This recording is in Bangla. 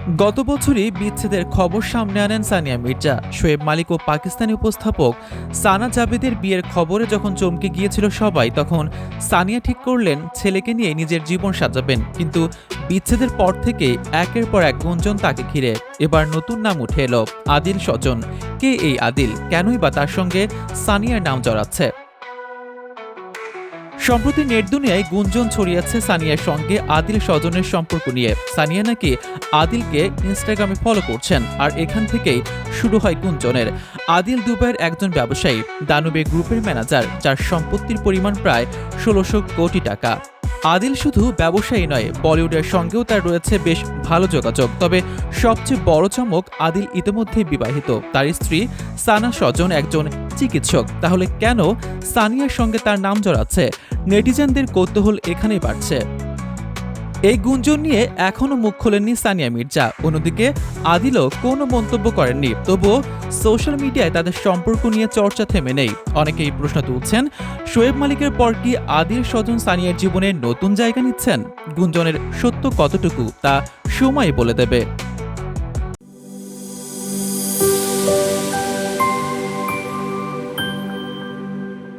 গত বছরই বিচ্ছেদের খবর সামনে আনেন সানিয়া মির্জা। শোয়েব মালিক ও পাকিস্তানি উপস্থাপক সানা জাবেদের বিয়ের খবরে যখন চমকে গিয়েছিল সবাই, তখন সানিয়া ঠিক করলেন ছেলেকে নিয়ে নিজের জীবন সাজাবেন। কিন্তু বিচ্ছেদের পর থেকে একের পর এক গুঞ্জন তাকে ঘিরে। এবার নতুন নাম উঠে এলো, আদিল স্বজন। কে এই আদিল? কেনই বা তার সঙ্গে সানিয়ার নাম জড়াচ্ছে? সম্প্রতি নেট দুনিয়ায় গুঞ্জন ছড়িয়েছে সানিয়ার সঙ্গে আদিল স্বজনের সম্পর্ক নিয়ে। সানিয়া নাকি আদিলকে ইনস্টাগ্রামে ফলো করছেন, আর এখান থেকেই শুরু হয় গুঞ্জনের। আদিল দুবাইয়ের একজন ব্যবসায়ী, দানুবে গ্রুপের ম্যানেজার, যার সম্পত্তির পরিমাণ প্রায় ১৬০০ কোটি টাকা। আদিল শুধু ব্যবসায়ী নয়, বলিউডের সঙ্গেও তার রয়েছে বেশ ভালো যোগাযোগ। তবে সবচেয়ে বড় চমক, আদিল ইতিমধ্যেই বিবাহিত। তার স্ত্রী সানা স্বজন একজন চিকিৎসক। তাহলে কেন সানিয়ার সঙ্গে তার নাম জড়াচ্ছে? নেটিজেনদের কৌতূহল এখানেই বাড়ছে। এই গুঞ্জন নিয়ে এখনও মুখ খোলেননি সানিয়া মির্জা। অন্যদিকে আদিলও কোনো মন্তব্য করেননি। তবুও সোশ্যাল মিডিয়ায় তাদের সম্পর্ক নিয়ে চর্চা থেমে নেই। অনেকেই প্রশ্ন তুলছেন, শোয়েব মালিকের পর কি আদিল স্বজন সানিয়ার জীবনে নতুন জায়গা নিচ্ছেন? গুঞ্জনের সত্য কতটুকু তা সময় বলে দেবে।